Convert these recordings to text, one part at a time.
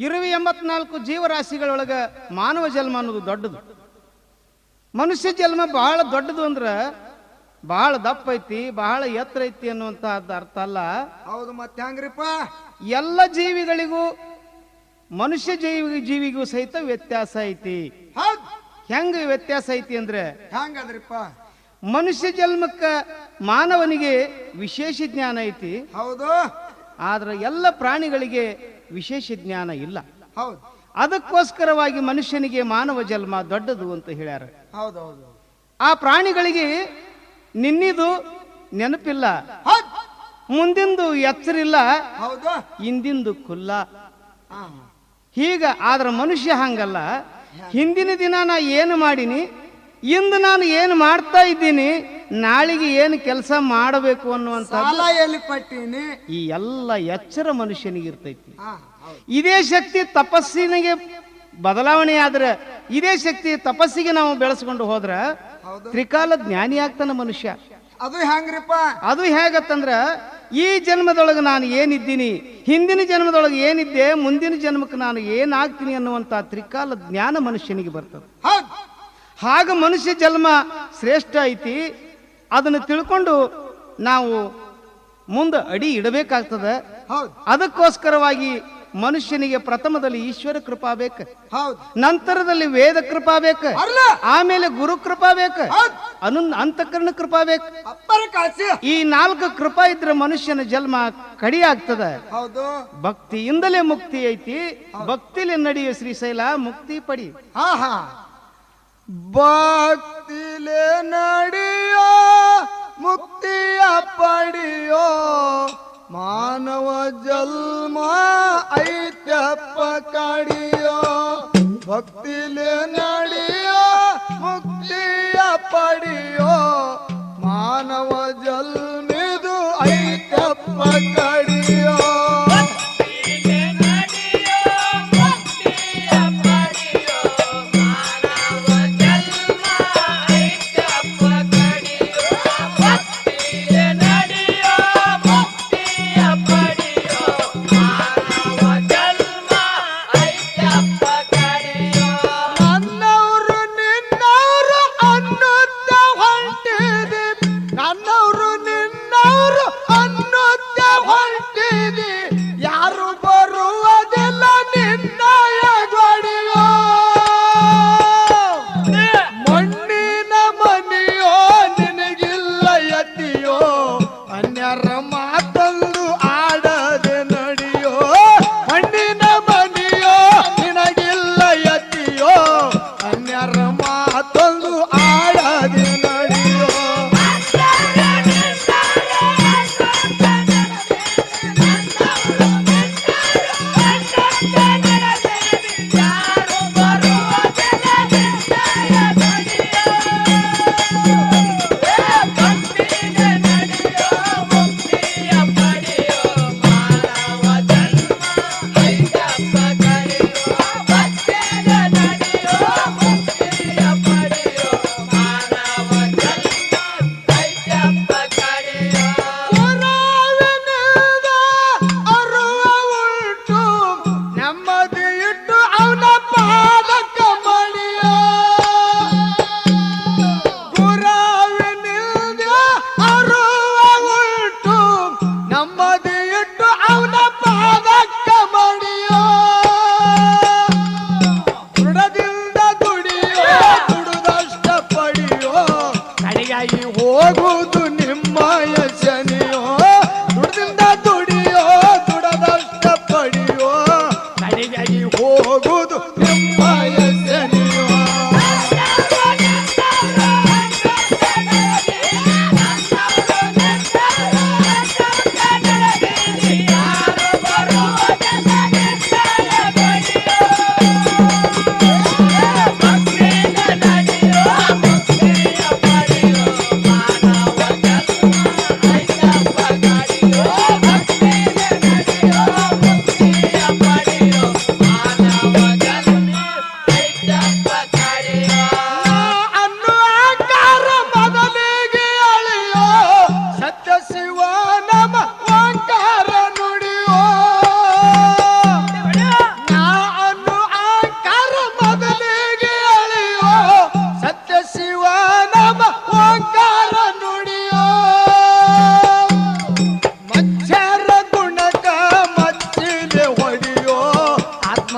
ಇರುವೆ 84 ಜೀವರಾಶಿಗಳೊಳಗ ಮಾನವ ಜನ್ಮ ಅನ್ನೋದು ದೊಡ್ಡದು. ಮನುಷ್ಯ ಜನ್ಮ ಬಹಳ ದೊಡ್ಡದು ಅಂದ್ರೆ ಬಹಳ ದಪ್ಪ ಐತಿ, ಬಹಳ ಎತ್ತರ ಐತಿ ಅನ್ನುವಂತಹದ್ದು ಅರ್ಥ ಅಲ್ಲ. ಹೌದು, ಮತ್ತೆ ಹೆಂಗ್ರಿಪ್ಪ? ಎಲ್ಲ ಜೀವಿಗಳಿಗೂ ಮನುಷ್ಯ ಜೀವಿಗೂ ಸಹಿತ ವ್ಯತ್ಯಾಸ ಐತಿ. ಹೆಂಗ ವ್ಯತ್ಯಾಸ ಐತಿ ಅಂದ್ರೆ ಹೆಂಗದ್ರಿಪ್ಪ? ಮನುಷ್ಯ ಜನ್ಮಕ್ಕ ಮಾನವನಿಗೆ ವಿಶೇಷ ಜ್ಞಾನ ಐತಿ. ಹೌದು. ಆದ್ರೆ ಎಲ್ಲ ಪ್ರಾಣಿಗಳಿಗೆ ವಿಶೇಷ ಜ್ಞಾನ ಇಲ್ಲ. ಹೌದು. ಅದಕ್ಕೋಸ್ಕರವಾಗಿ ಮನುಷ್ಯನಿಗೆ ಮಾನವ ಜನ್ಮ ದೊಡ್ಡದು ಅಂತ ಹೇಳ್ಯಾರ. ಹೌದೌದು. ಆ ಪ್ರಾಣಿಗಳಿಗೆ ನಿನ್ನಿದು ನೆನಪಿಲ್ಲ, ಮುಂದಿಂದು ಎಚ್ಚರಿಲ್ಲ, ಹೌದು, ಹಿಂದಿಂದು ಕುಲ್ಲ. ಹೀಗ ಆದ್ರ ಮನುಷ್ಯ ಹಂಗಲ್ಲ. ಹಿಂದಿನ ದಿನ ನಾ ಏನು ಮಾಡೀನಿ, ಇಂದು ನಾನು ಏನು ಮಾಡ್ತಾ ಇದ್ದೀನಿ, ನಾಳಿಗೆ ಏನು ಕೆಲಸ ಮಾಡಬೇಕು ಅನ್ನುವಂತ ಈ ಎಲ್ಲ ಎಚ್ಚರ ಮನುಷ್ಯನಿಗೆ ಇರ್ತೈತಿ. ಇದೇ ಶಕ್ತಿ ತಪಸ್ಸಿನಿಗೆ ಬದಲಾವಣೆ ಆದ್ರೆ, ಇದೇ ಶಕ್ತಿ ತಪಸ್ಸಿಗೆ ನಾವು ಬೆಳೆಸ್ಕೊಂಡು ಹೋದ್ರ ತ್ರಿಕಾಲ ಜ್ಞಾನಿ ಆಗ್ತಾನ ಮನುಷ್ಯ. ಅದು ಹೆಂಗ್ರಿಪ್ಪ? ಅದು ಹೇಗತ್ತಂದ್ರ ಈ ಜನ್ಮದೊಳಗೆ ನಾನು ಏನಿದ್ದೀನಿ, ಹಿಂದಿನ ಜನ್ಮದೊಳಗೆ ಏನಿದ್ದೆ, ಮುಂದಿನ ಜನ್ಮಕ್ಕೆ ನಾನು ಏನಾಗ್ತೀನಿ ಅನ್ನುವಂತ ತ್ರಿಕಾಲ ಜ್ಞಾನ ಮನುಷ್ಯನಿಗೆ ಬರ್ತದೆ. ಹಾಗ ಮನುಷ್ಯ ಜನ್ಮ ಶ್ರೇಷ್ಠ ಐತಿ. ಅದನ್ನು ತಿಳ್ಕೊಂಡು ನಾವು ಮುಂದೆ ಅಡಿ ಇಡಬೇಕಾಗ್ತದೆ. ಅದಕ್ಕೋಸ್ಕರವಾಗಿ ಮನುಷ್ಯನಿಗೆ ಪ್ರಥಮದಲ್ಲಿ ಈಶ್ವರ ಕೃಪಾ ಬೇಕು, ನಂತರದಲ್ಲಿ ವೇದ ಕೃಪಾ ಬೇಕು, ಆಮೇಲೆ ಗುರು ಕೃಪಾ ಬೇಕು, ಅಂತಃಕರಣ ಕೃಪಾ ಬೇಕು. ಈ 4 ಕೃಪಾ ಇದ್ರೆ ಮನುಷ್ಯನ ಜನ್ಮ ಕಡಿ ಆಗ್ತದೆ. ಭಕ್ತಿಯಿಂದಲೇ ಮುಕ್ತಿ ಐತಿ. ಭಕ್ತಿಲಿ ನಡೆಯುವ ಶ್ರೀಶೈಲ ಮುಕ್ತಿ ಪಡಿ. ಭಕ್ತಿಲೆ ನಡೆಯೋ ಮುಕ್ತಿಯ ಪಡೆಯೋ ಮಾನವ ಜನ್ಮ ಐತ್ಯಪ್ಪ ಕಡಿಯೋ. ಭಕ್ತಿಲೆ ನಡೆಯೋ ಮುಕ್ತಿಯ ಪಡೆಯೋ ಮಾನವ ಜನ್ಮಿದು ಐತ್ಯಪ್ಪ ಕಡಿಯೋ.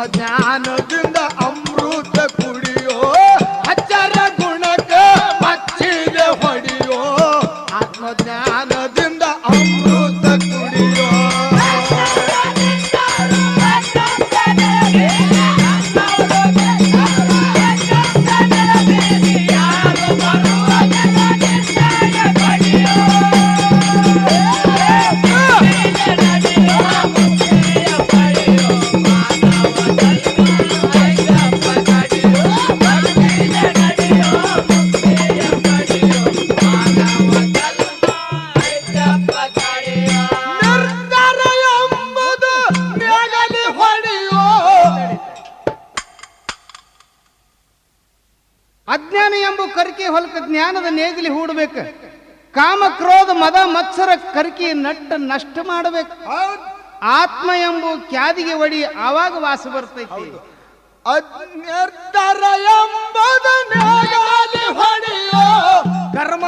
ಜ್ಞಾನದಿಂದ ಅಮೃತ ಕುಡಿಯೋ ಅಚ್ಚರ ಗುಣಕ ಮಚ್ಚಿದ ಹೊಡಿಯೋ ಆತ್ಮಜ್ಞಾನದಿಂದ ಅಮೃತ ಕುಡಿಯೋ ಅಜ್ಞಾನ ಎಂಬ ಕರಿಕೆ ಹೊಲಕ ಜ್ಞಾನದ ನೇಗಿಲಿ ಹೂಡಬೇಕು. ಕಾಮ ಕ್ರೋಧ ಮದ ಮತ್ಸರ ಕರಿಕೆ ನಷ್ಟ ಮಾಡಬೇಕು. ಆತ್ಮ ಎಂಬ ಕ್ಯಾದಿಗೆ ಒಡಿ ಆವಾಗ ವಾಸ ಬರ್ತೈತಿ. ಅಜ್ಞರ್ತರ ಎಂಬುದು ನೇಗಾಲಿ ಹೊಡೆಯೋ ಕರ್ಮ